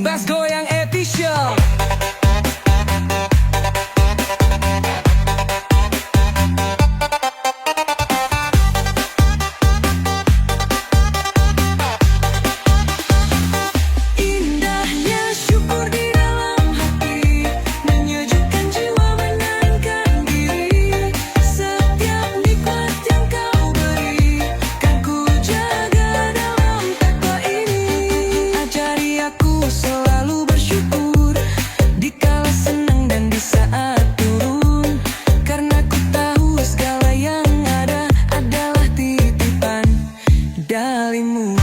Bass goyang official. Indahnya syukur di dalam hati, menyejukkan jiwa, menenangkan diri. Setiap nikmat yang kau beri, kan ku jaga dalam takwa ini. Ajari aku selalu bersyukur, dikala senang dan di saat turun. Karena ku tahu segala yang ada adalah titipan darimu.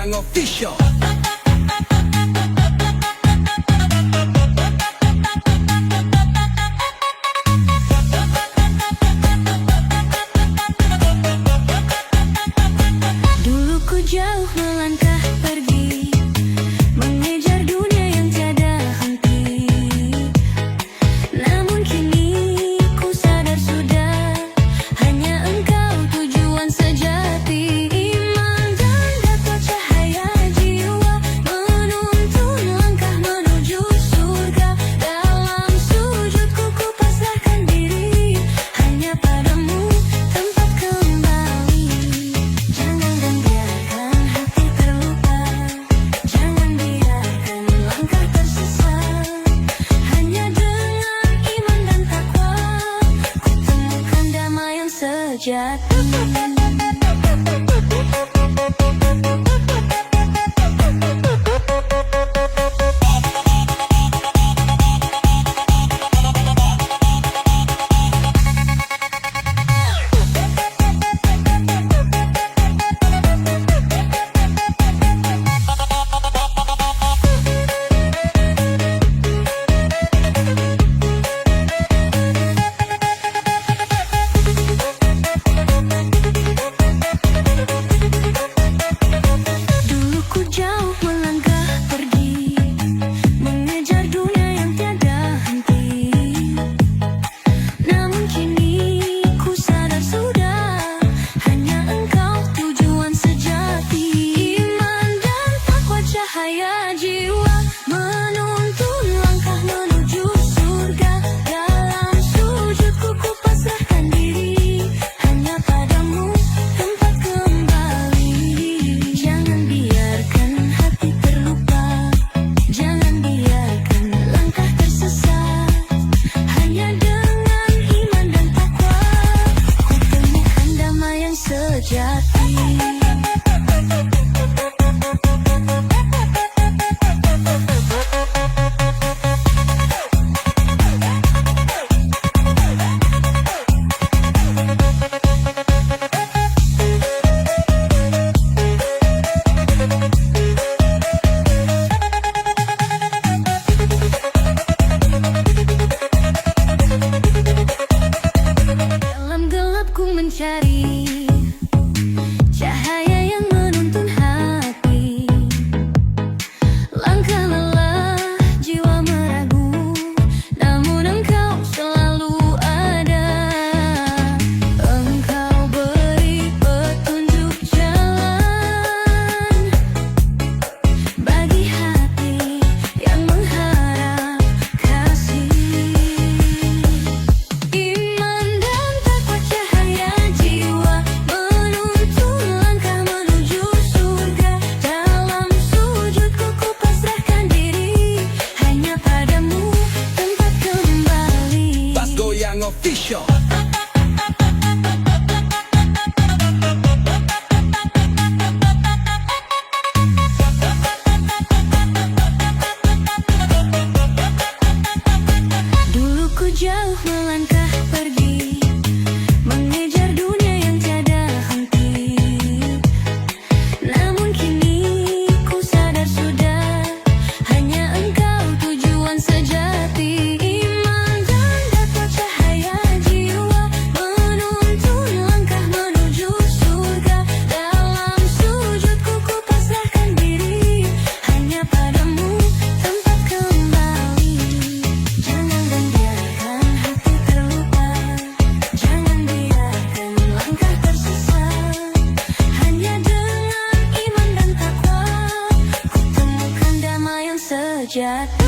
Goyang Official. Dulu ku jauh melangkah pergi, mengejar dunia yang tiada henti. Namun kini ku sadar sudah, hanya engkau tujuan sejati. Iman dan dapat cahaya jiwa, menuntun langkah menuju surga. Dalam sujudku ku pasrahkan diri, hanya padamu tempat kembali. Jangan dan biarkan hati terluka, jangan biarkan langkah tersesat. Hanya dengan iman dan takwa, ku temukan damai yang sejati. Dulu ku jauh melangkah pergi, mengejar dunia yang tiada henti. Namun kini ku sadar sudah, hanya engkau tujuan sejati. Iman dan takwa cahaya jiwa, menuntun langkah menuju surga. Dalam sujudku ku pasrahkan diri, hanya padamu tempat kembali. Jangan biarkan hati terluka, jangan biarkan langkah tersesat. Hanya dengan iman dan takwa, ku temukan damai yang sejati. Dalam gelap ku mencari cahaya yang menuntun hati. Langkah lelah, jiwa meragu, namun engkau selalu ada. Engkau beri petunjuk jalan bagi hati yang mengharap kasih. Iman dan takwa cahaya jiwa, menuntun langkah menuju surga. Dalam sujudku ku pasrahkan diri, hanya padamu tempat kembali. Bas Goyang Official. Dulu ku jauh melangkah pergi, mengejar dunia yang tiada henti. Namun kini ku sadar sudah, hanya engkau tujuan sejati. Iman dan dapat cahaya jiwa, menuntun langkah menuju surga. Dalam sujudku ku pasrahkan diri, hanya padamu tempat kembali. Jangan dan biarkan hati terluka, jangan biarkan langkah tersesat. Hanya dengan iman dan takwa, ku temukan damai yang sejati.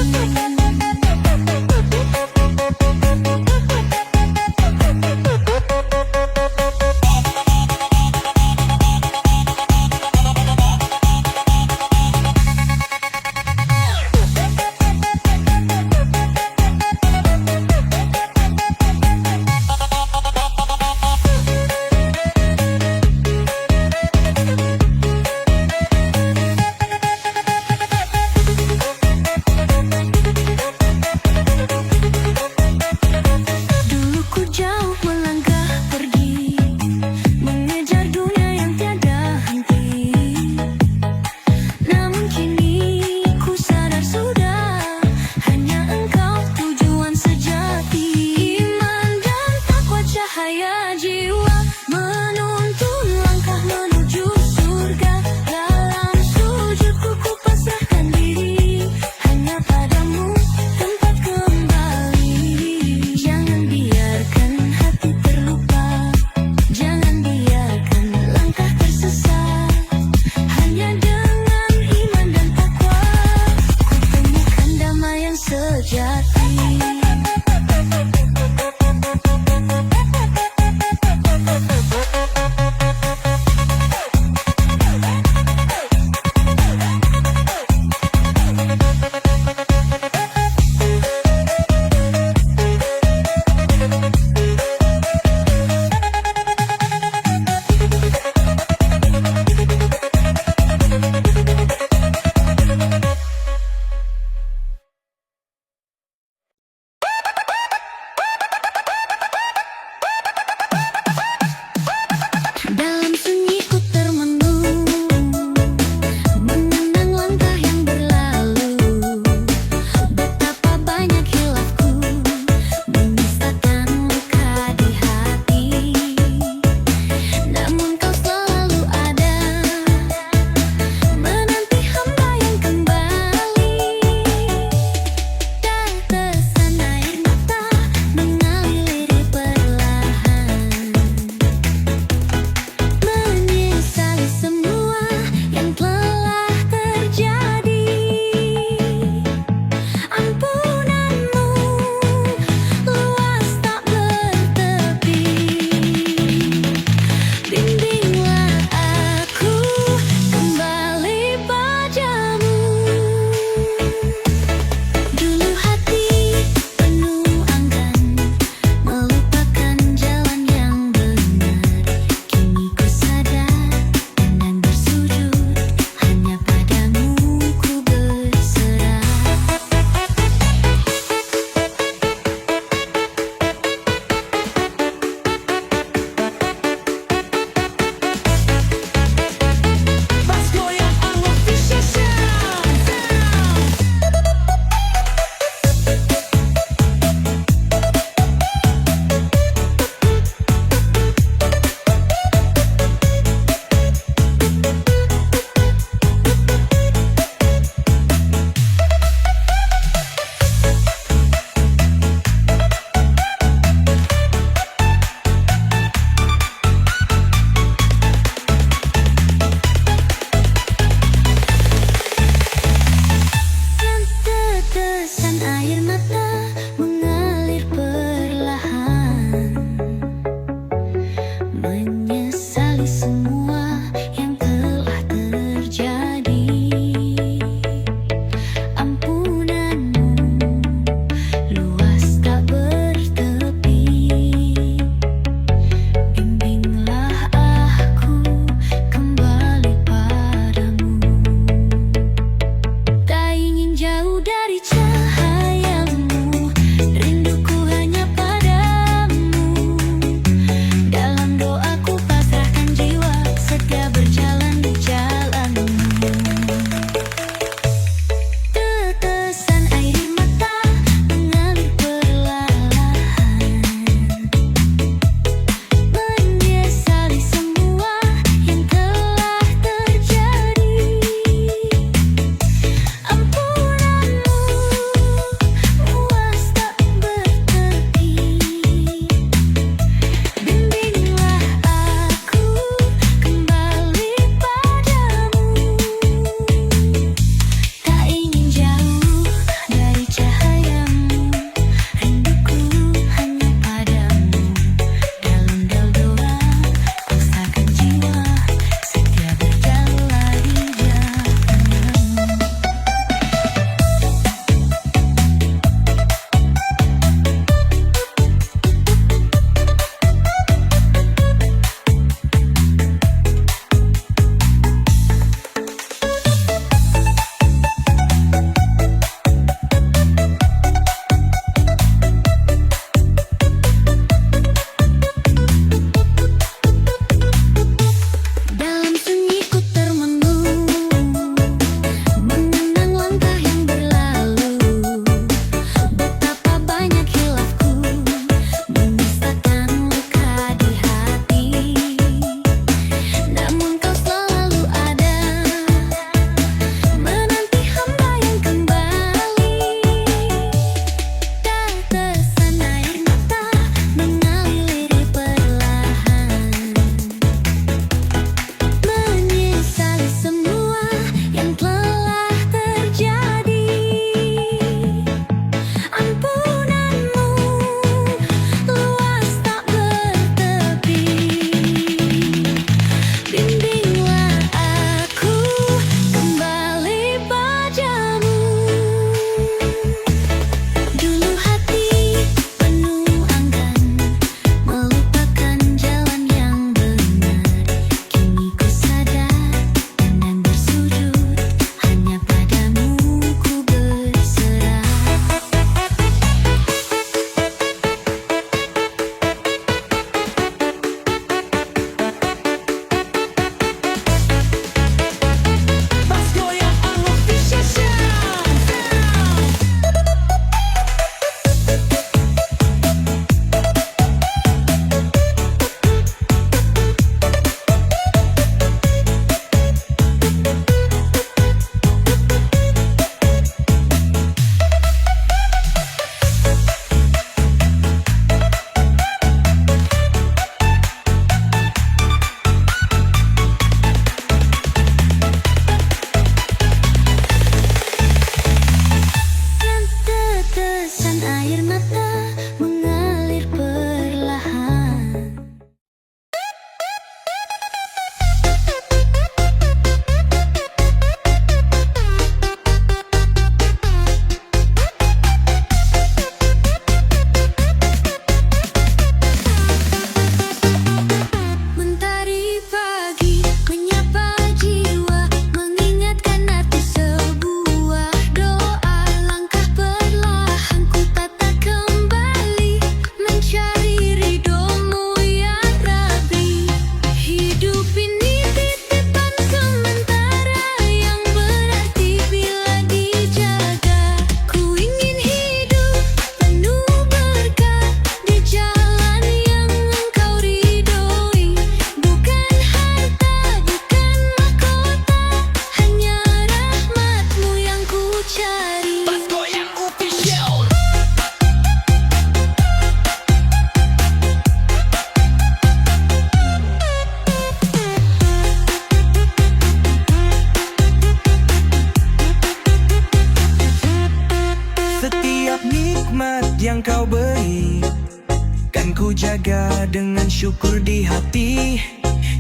jaga dengan syukur di hati.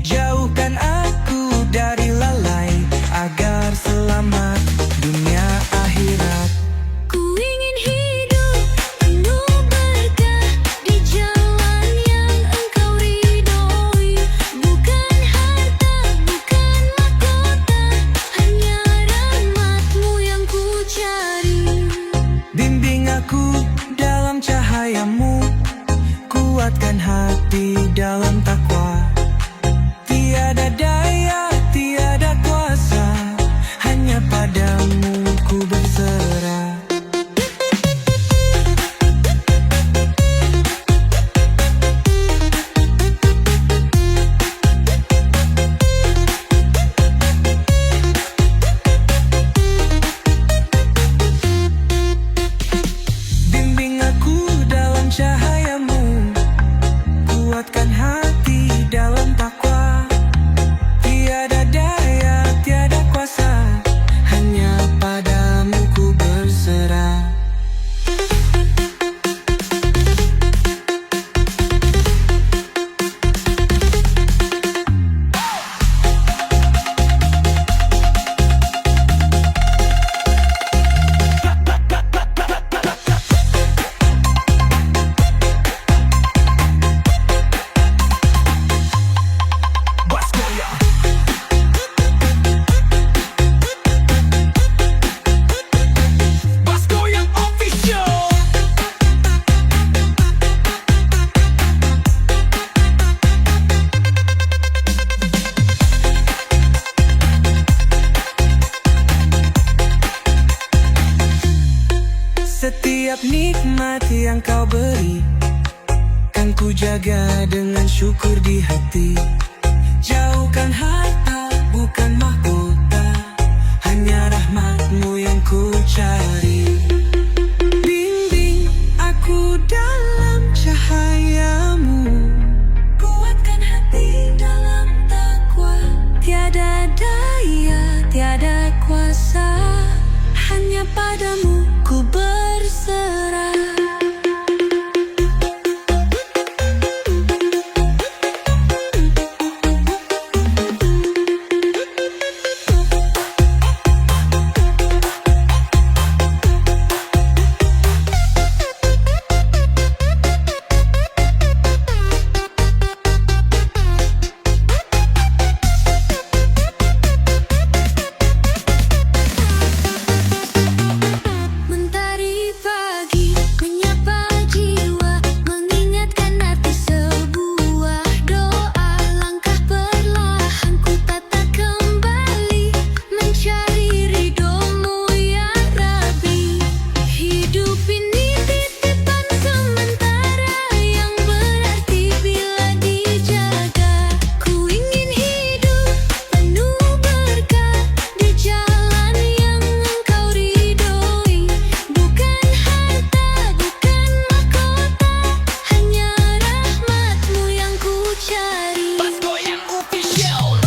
Jauhkan aku dari lalai, agar selamat dunia akhirat. Ku ingin hidup penuh berkah di jalan yang Engkau ridhoi. Bukan harta, bukan mahkota, hanya rahmat-Mu yang ku cari. Bimbing aku dalam cahaya-Mu, kuatkan hati dalam takwa. Tiada daya, tiada kuasa, hanya padamu ku berserah. Bimbing aku dalam cahaya-Mu, kuatkan hati dalam takwa. Tiada daya, tiada kuasa, hanya padamu ku berserah. Goyang Official. Setiap nikmat yang Kau beri, kan ku jaga dengan syukur di hati. Jauhkan harta, bukan mahkota, hanya rahmat-Mu yang ku cari. Bimbing aku dalam cahaya-Mu, Kuatkan hati dalam takwa. Tiada daya, tiada kuasa, hanya padamu ku berserah. Mentari pagi menyapa jiwa, mengingatkan arti sebuah doa. Langkah perlahan ku tata kembali, mencari ridho-Mu ya Rabbi. Hidup ini titipan sementara yang berarti bila dijaga. Ku ingin hidup penuh berkah di jalan yang Engkau ridhoi. Bukan harta, bukan mahkota, hanya rahmat-Mu yang ku cari. Goyang Official.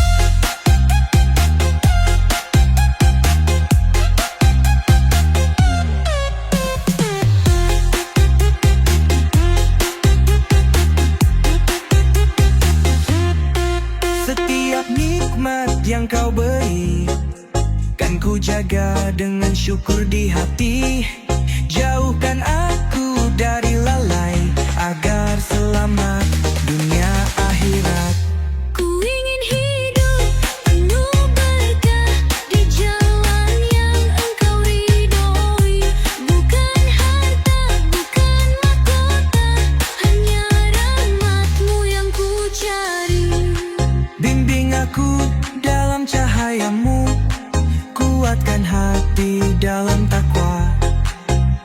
setiap nikmat yang Kau beri, kan ku jaga dengan syukur di hati. Jauhkan aku dari lalai, agar selamat dunia akhirat. Ku ingin hidup penuh berkah di jalan yang Engkau ridhoi. Bukan harta, bukan mahkota, hanya rahmat-Mu yang ku cari. Bimbing aku dalam cahaya-Mu, kuatkan hati dalam takwa.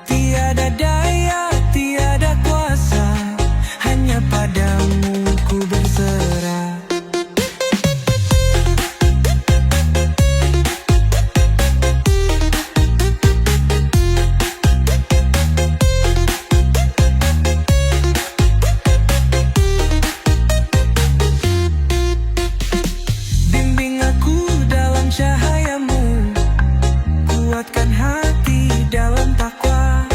Tiada daya, tiada kuasa, hanya padamu ku berserah. Bimbing aku dalam cahaya-Mu, kuatkan hati dalam takwa.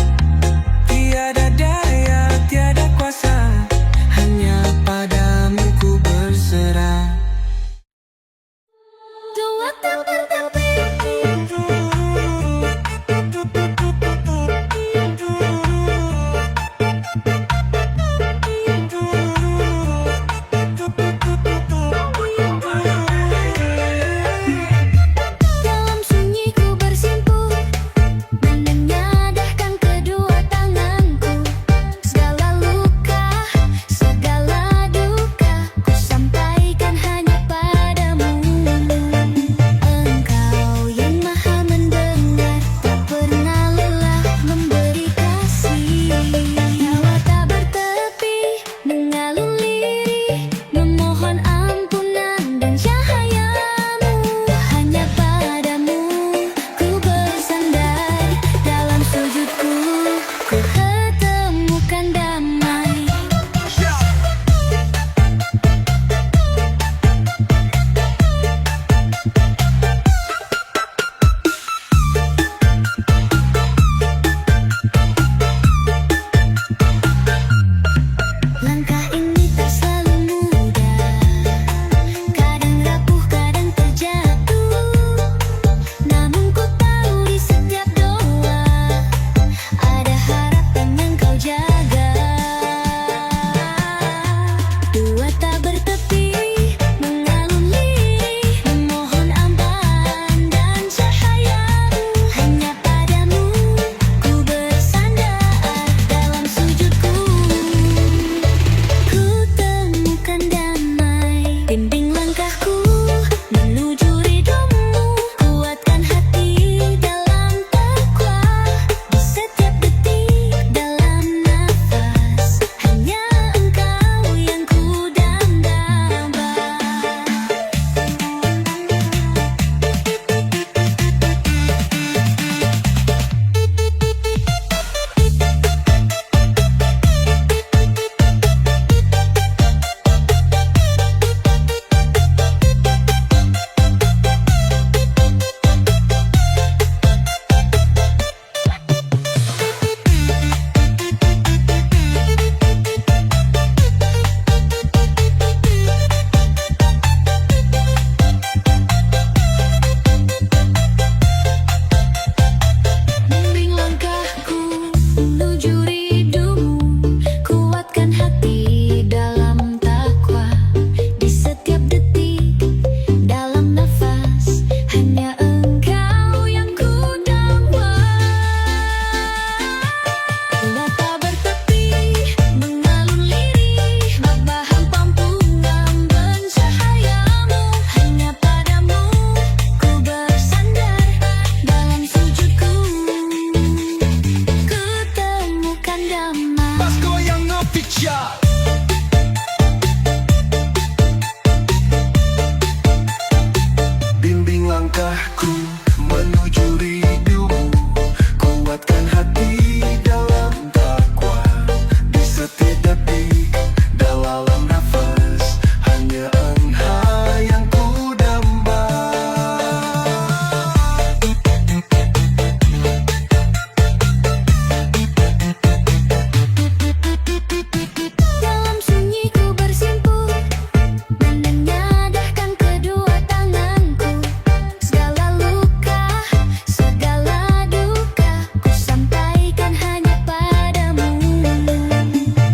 langkahku menuju rindumu. Kuatkan hati dalam takwa, di setiap detik dalam nafas, hanya Engkau yang ku damba. Dalam sunyi ku bersimpuh, menyadahkan kedua tanganku. Segala luka, segala duka, ku sampaikan hanya padamu.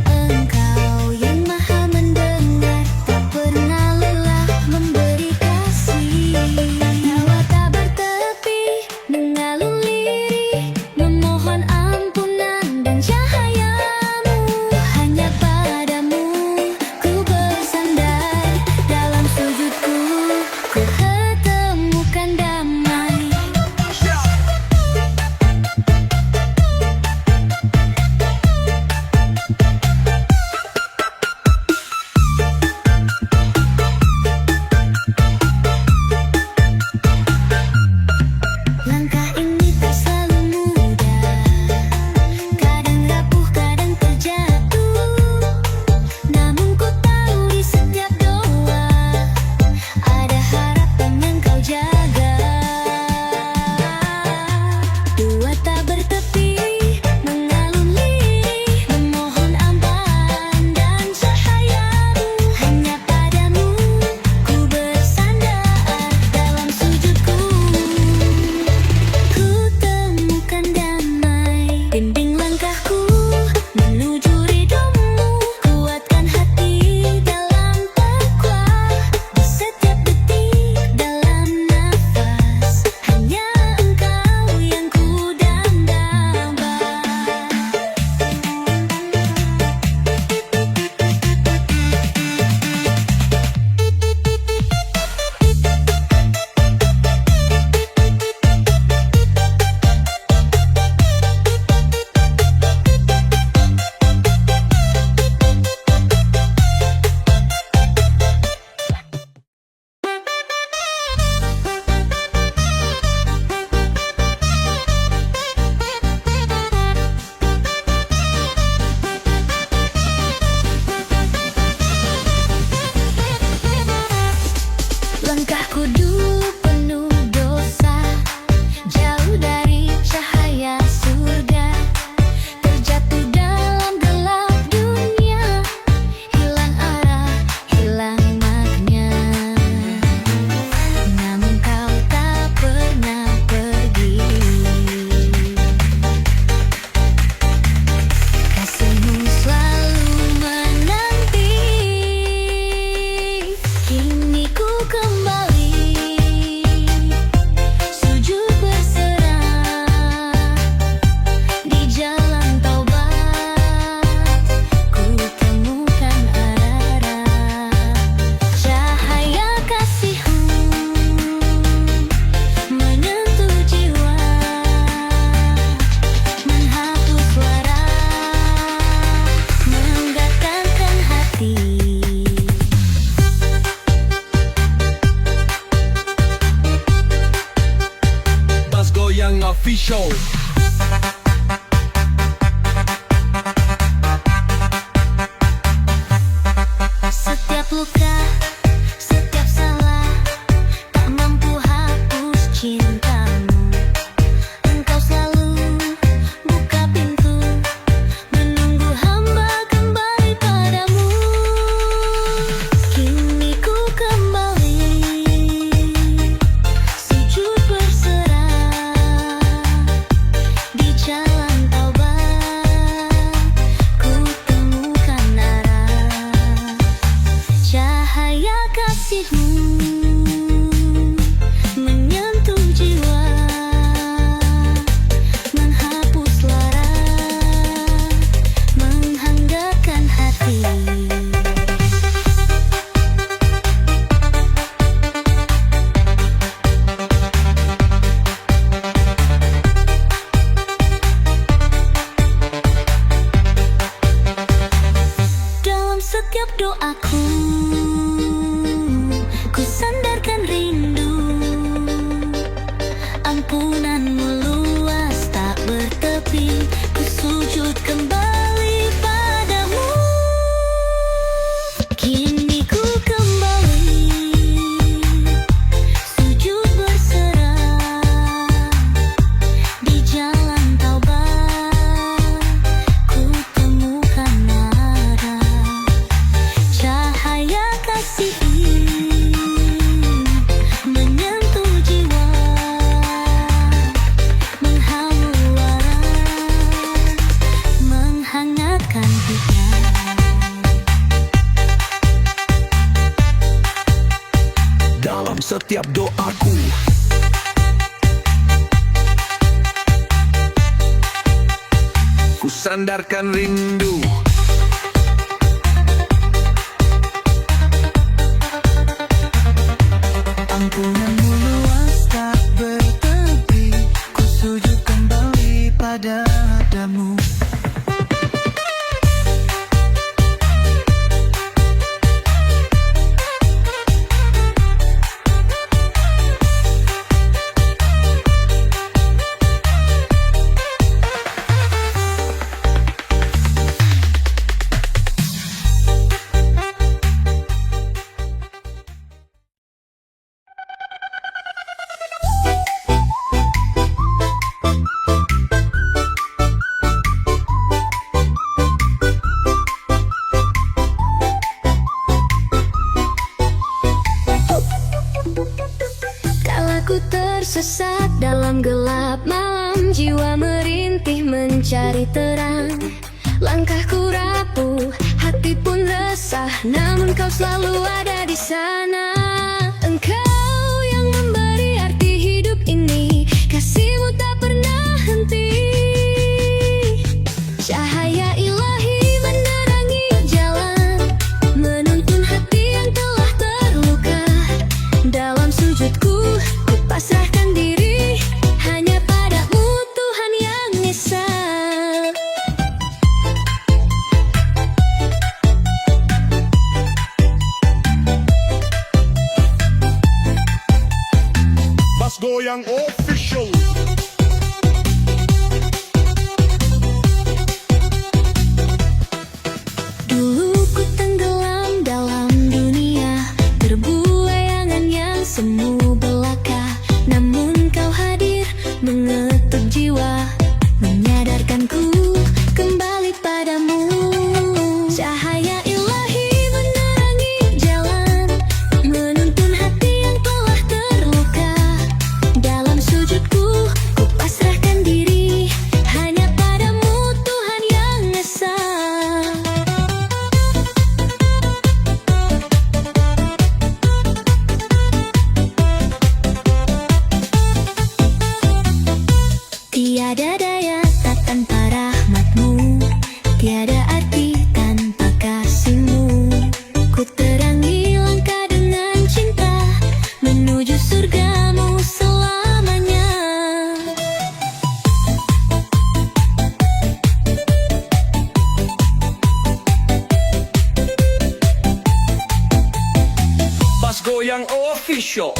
Engkau yang maha mendengar, tak pernah lelah memberi kasih. Nyawa tak bertepi, mengalun lirih, memohon ampunan dan cahayamu. Hanya padamu ku bersandar, dalam sujudku ku ketemukan damai. Langkah ini tak selalu mudah, kadang rapuh, kadang terjatuh. Namun ku tahu di setiap doa ada harapan yang kau jaga. Dua tak bertepi, mengalun lirih, memohon ampan dan cahayamu. Hanya padamu ku bersandar, dalam sujudku ku temukan damai. Bimbing langkahku menuju ridhomu, kuatkan hati dalam takwa, di setiap detik dalam nafas, hanya Engkau yang ku damba. Langkahku dulu penuh dosa, jauh dari cahaya surga, terjatuh dalam gelap dunia, hilang arah, hilang makna. Namun kau tak pernah pergi, kasihmu selalu menanti. Kini ku kembali, sujud berserah, di jalan taubat ku temukan arah. Cahaya kasihmu menyentuh jiwa, menghapus lara, menggetarkan hati. Bas Goyang Official. Setiap luka, setiap salah, tak mampu hapus cintamu. Engkau selalu buka pintu, menunggu hamba kembali padamu. Kini ku kembali, sujud berserah, di jalan Ampunanmu luas tak bertepi, ku sujud kembali padamu. Kini ku kembali sujud berserah di jalan taubat. Ku temukan arah cahaya kasih menyentuh jiwa, menghalu waras, menghangatkan hidup. Dalam setiap doaku, ku sandarkan rindu. Ampunanmu luas tak bertepi, ku sujud kembali padamu. Kalaku tersesat dalam gelap malam, jiwa merintih mencari terang. Langkahku rapuh, hati pun resah, namun kau selalu ada di sana. Engkau yang memberi arti hidup ini, kasihmu tak pernah henti. Cahaya ilahi menerangi jalan, menuntun hati yang telah terluka. Dalam sujudku, ku pasrahkan diri hanya padamu Tuhan yang esa. Mas Goyang Official. Dulu ku tenggelam dalam dunia, terbuai angan yang semu belaka. Namun kau hadir mengetuk jiwa, menyadarkanku kembali padamu. Cahaya ilahi menerangi jalan, menuntun hati yang telah terluka. Dalam sujudku, ku pasrahkan diri hanya padamu Tuhan yang esa. Tiada daya tak tanpa rahmatmu, tiada arti tanpa kasihmu. Ku terangi langkah dengan cinta, menuju surgamu selamanya. Mas Goyang Official.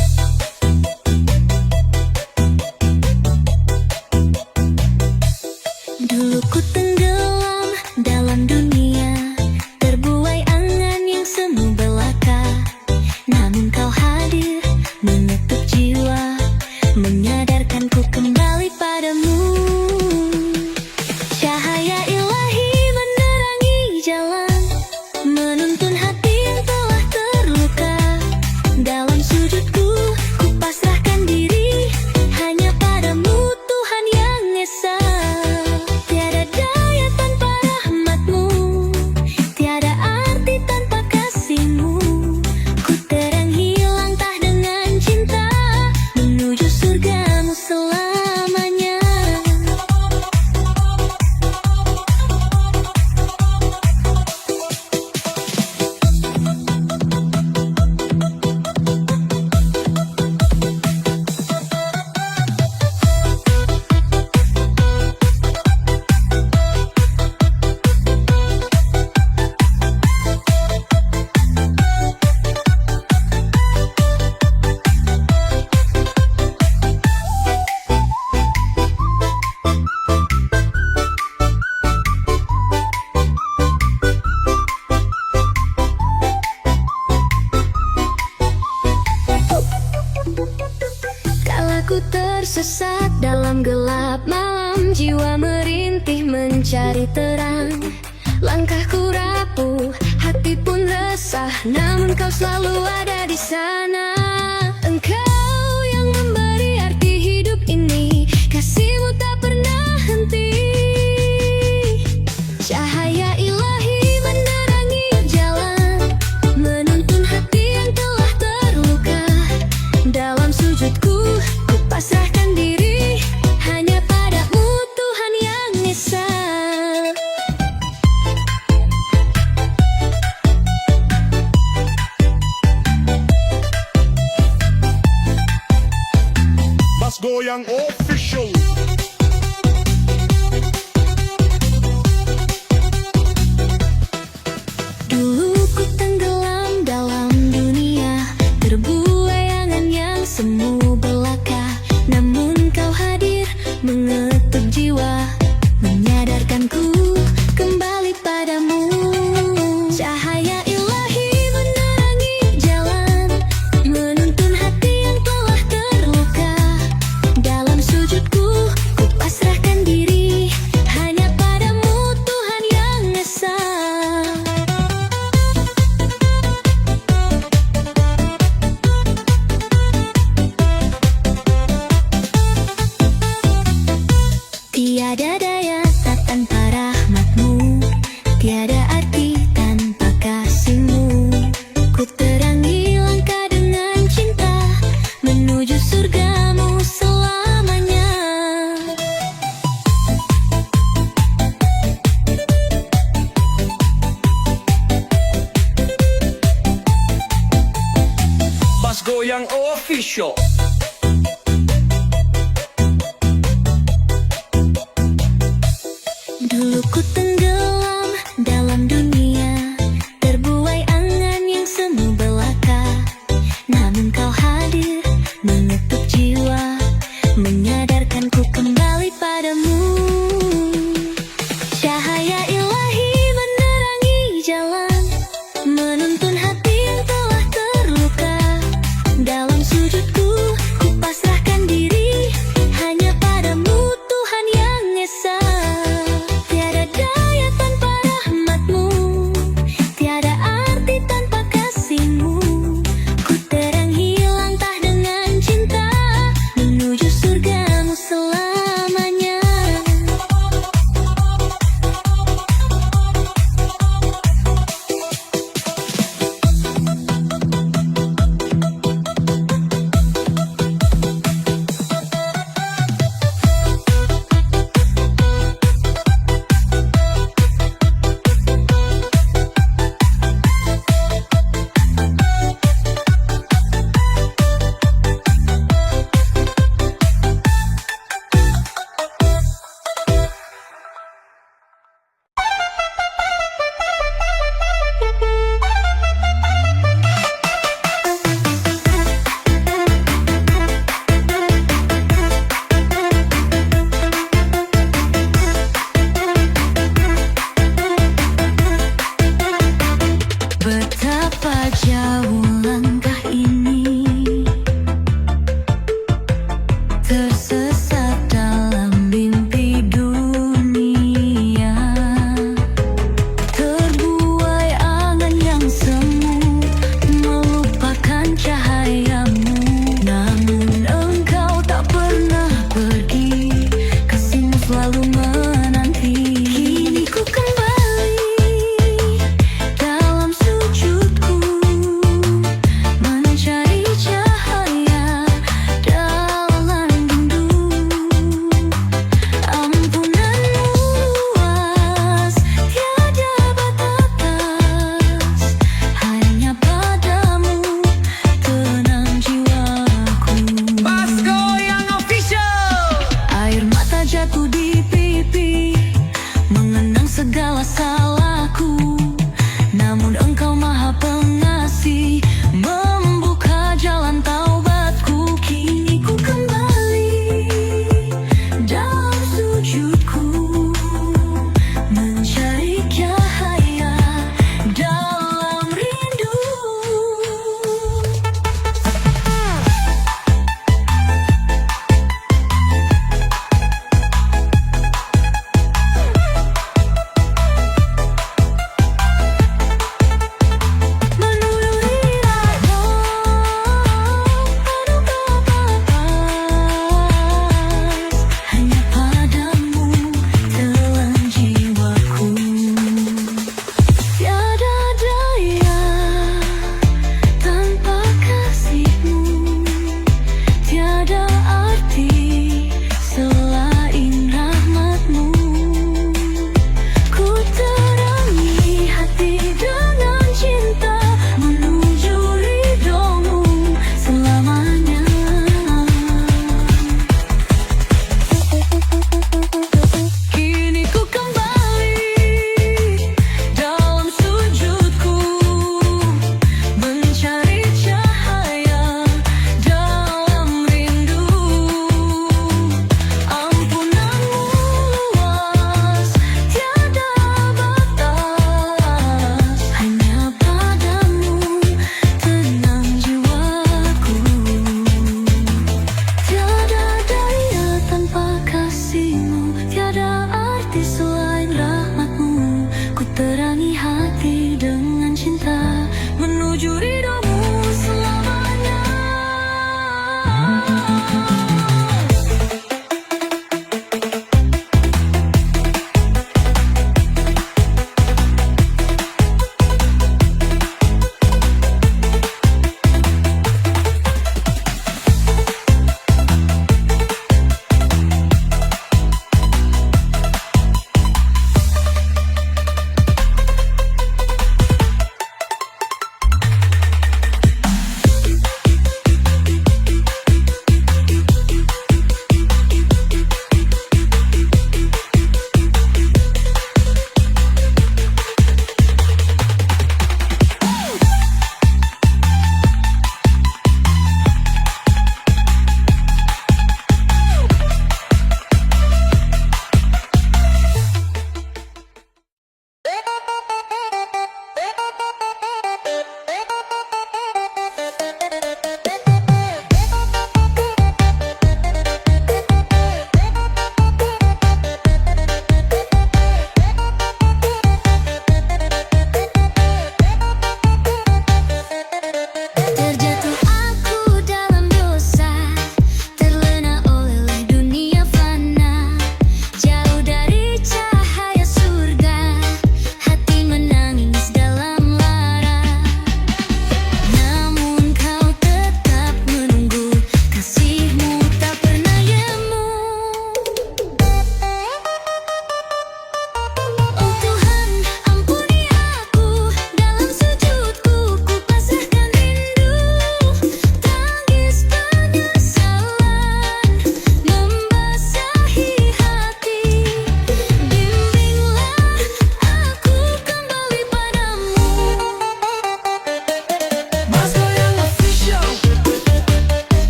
Dulu ku tenggelam dalam dunia, terbuai angan yang semu belaka. Namun kau hadir mengetuk jiwa, menyadarkanku kembali padamu. Cahaya ilahi menerangi jalan, menuntun hati yang telah terluka. Dalam sujudku, ku pasrahkan diri hanya padamu Tuhan yang esa. Tiada daya tanpa rahmatmu, tiada arti tanpa kasihmu. Ku terangi langkah dengan cinta, menuju surgamu selamanya. tersesat dalam gelap malam, jiwa merintih mencari terang. Langkahku rapuh, hati pun resah, namun kau selalu ada di sana. Engkau yang memberi arti hidup ini, kasihmu tak pernah henti. Cahaya ilahi menerangi jalan, menuntun hati yang telah terluka. Dalam sujudku, ku pasrahkan diri, hanya padamu Tuhan yang esa. Bas Goyang Official. Dulu ku tenggelam dalam dunia, terbuai angan yang semu belaka. Namun kau hadir, mengetuk jiwa, menyadarkanku kembali padamu. Cahaya ilahi menerangi jalan, menuntun hati yang telah terluka. Dalam sujudku, ku pasrahkan diri, hanya padamu Tuhan yang esa. Tiada daya tak tanpa rahmatmu, tiada arti tanpa kasihmu. Ku terangi langkah dengan cinta, menuju surgamu selamanya. Bas Goyang Official. Dulu ku tenggelam dalam dunia, terbuai angan yang semu belaka. Namun kau hadir, mengetuk jiwa, menyadarkanku kembali padamu. Cahaya ilahi menerangi jalan, menuntun hati yang telah terluka. Dalam sujudku, ku pasrahkan diri, hanya padamu Tuhan yang esa. Tiada daya tanpa rahmatmu, tiada arti tanpa kasihmu. Ku terangi langkah dengan cinta, menuju surgamu selamanya.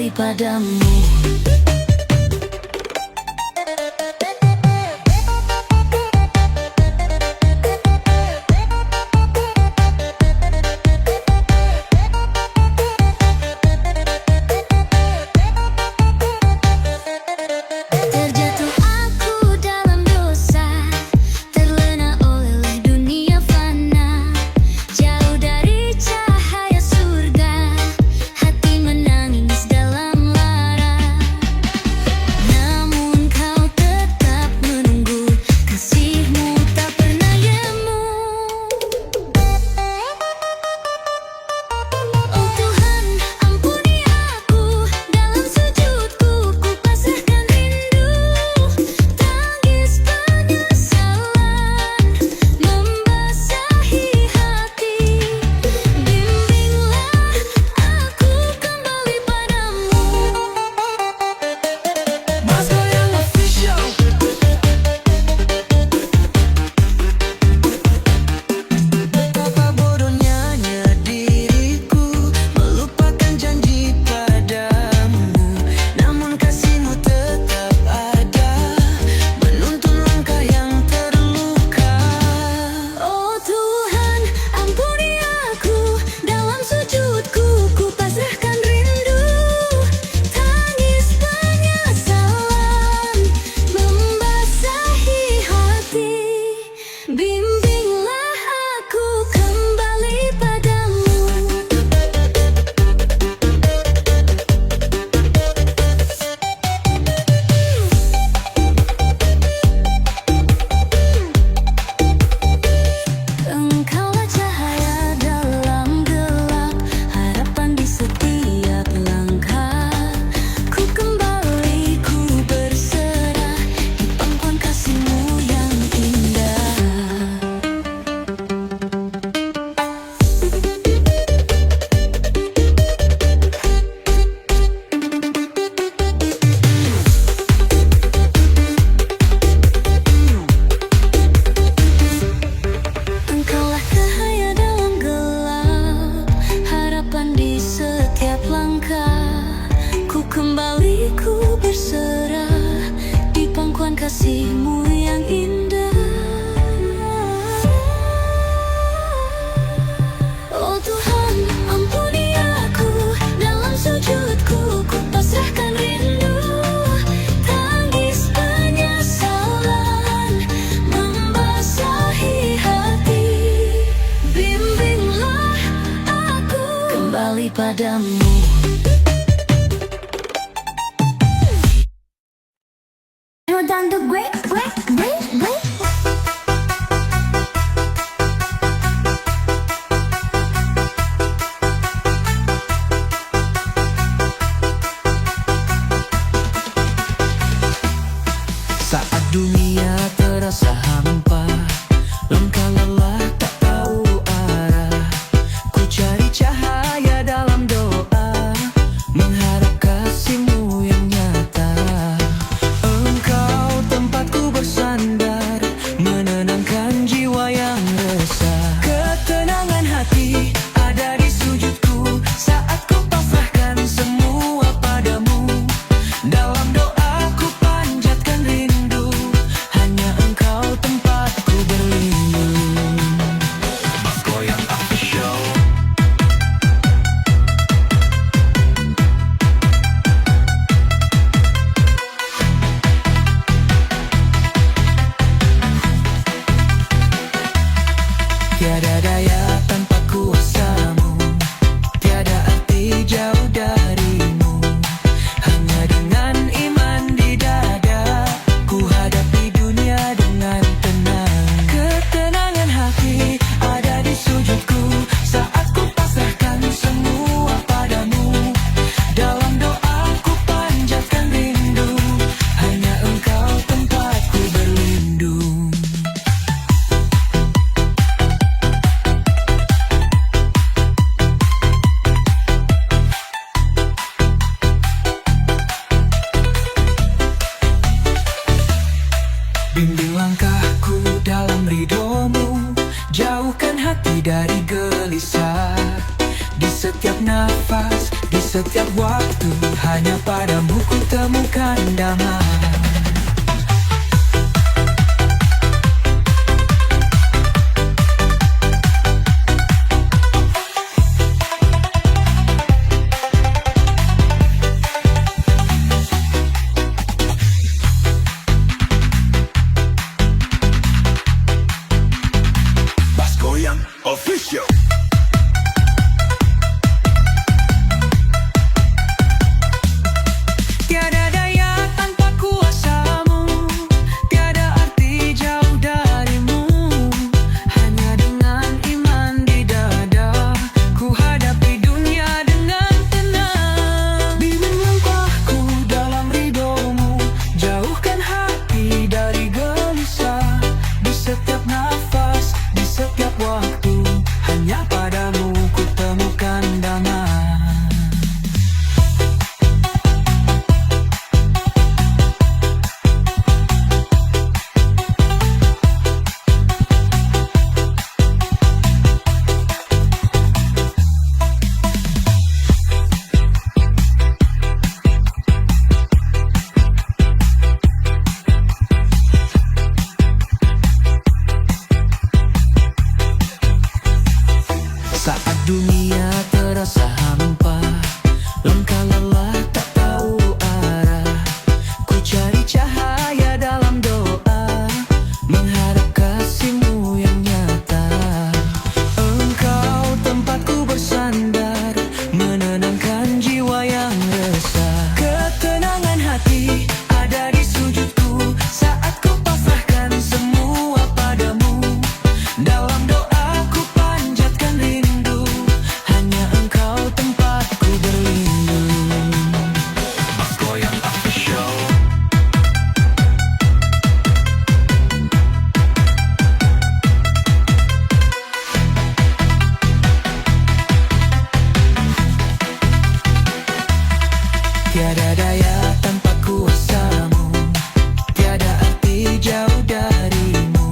kembali padamu. Terjatuh aku dalam dosa, terlena oleh dunia fana, jauh dari cahaya surga, hati menangis dalam lara. Namun kau tetap menunggu, kasihmu tak pernah jemu. Oh Tuhan, ampuni aku, dalam sujudku ku pasrahkan rindu. Tangis penyesalan membasahi hati. Bimbinglah aku kembali padamu. Mas Goyang Official. Betapa bodohnya diriku melupakan janji padamu, namun kasihmu tetap ada, menuntun langkah yang terluka. Oh Tuhan, ampuni aku, dalam sujudku ku pasrahkan rindu. Tangis penyesalan membasahi hati. Bimbinglah aku kembali padamu. Engkaulah cahaya dalam gelap, harapan di setiap langkah. Ku kembali, ku berserah di pangkuan kasihmu yang indah. Engkaulah cahaya dalam gelap, harapan di setiap langkah. Ku kembali, ku berserah di pangkuan kasihmu yang indah. Oh Tuhan, ampuni aku, dalam sujudku ku pasrahkan rindu. Tangis penyesalan membasahi hati. Bimbinglah aku kembali padamu. Dan the great. Saat dunia terasa hampa, langkah lelah tak tahu arah, ku cari cahaya dalam doa, mengharap kasihmu yang nyata. Engkau tempatku bersandar, menenangkan jiwa yang resah. Ketenangan hati ada di sujudku, saat ku pasrahkan semua padamu. Dalam doa ku panjatkan rindu, hanya engkau tempatku berlindung. Mas Goyang Official. Tiada daya tanpa kuasamu, tiada arti jauh darimu. Hanya dengan iman di dada, ku hadapi dunia dengan tenang. Ketenangan hati ada di sujudku, saat ku pasrahkan semua padamu. Dalam doa ku panjatkan rindu, hanya engkau tempatku berlindung. Bimbing langkahku dalam ridhomu, jauhkan hati dari gelisah. Di setiap nafas, di setiap waktu, hanya padamu ku temukan damai. Bas Goyang Official. Tiada daya tanpa kuasamu, tiada arti jauh darimu. Hanya dengan iman di dada, ku hadapi dunia dengan tenang. Bimbing langkahku dalam ridhomu, jauhkan hati dari gelisah. Di setiap nafas, di setiap waktu, hanya padamu ku temukan damai. Saat dunia terasa hampa, langkah lelah tak tahu arah, ku cari cahaya dalam doa, mengharap kasih-Mu yang nyata. Engkau tempatku bersandar, menenangkan jiwa yang resah. Ketenangan hati ada di sujudku, saat ku pasrahkan semua padamu. Dalam doa ku panjatkan rindu, hanya Engkau tempatku berlindung. Bas Goyang Official. Tiada daya tanpa kuasamu, tiada arti jauh darimu.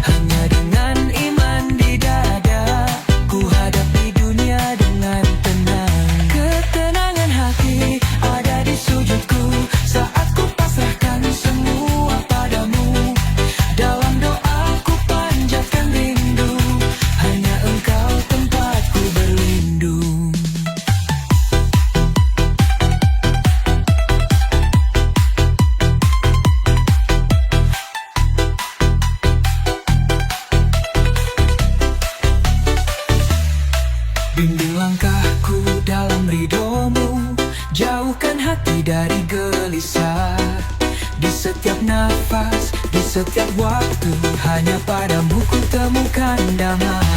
Hanya dengan iman di dada, ku hadapi dunia dengan tenang. Ketenangan hati ada di sujudku, saat ku pasrahkan semua padamu. Dalam doa ku panjatkan rindu, hanya Engkau tempatku berlindung. Bimbing langkahku dalam ridhomu, jauhkan hati dari gelisah. Di setiap nafas, di setiap waktu, hanya padamu ku temukan damai.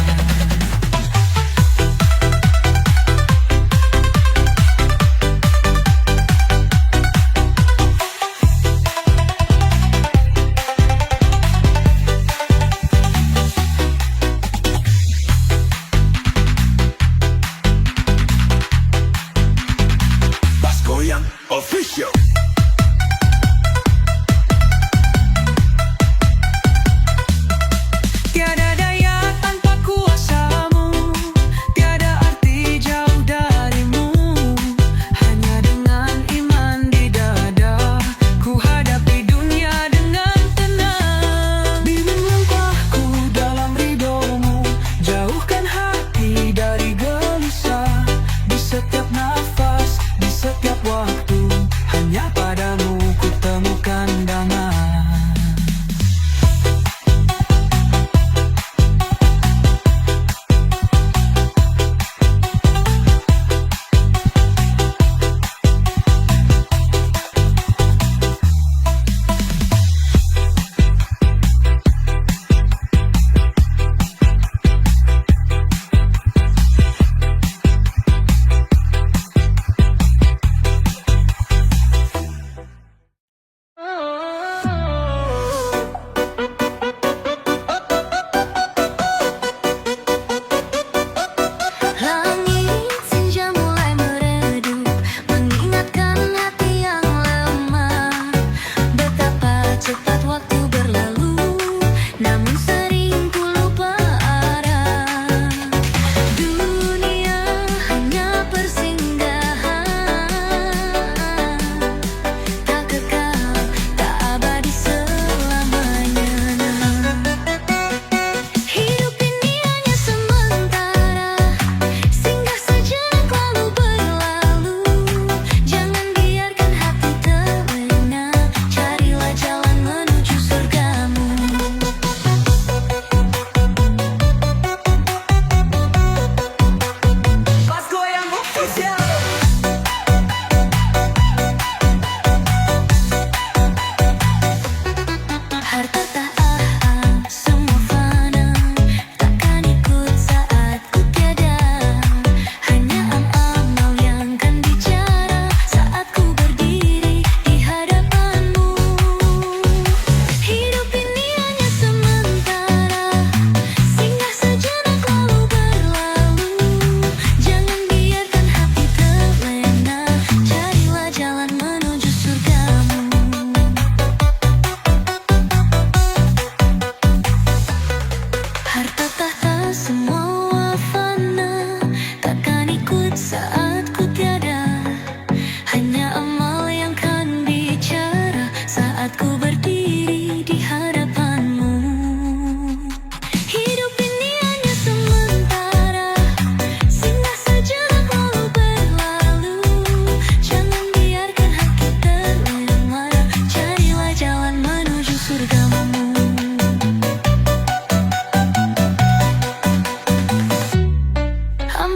Bas Goyang Official. Tiada daya tanpa kuasa.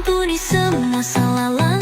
ampuni semua salah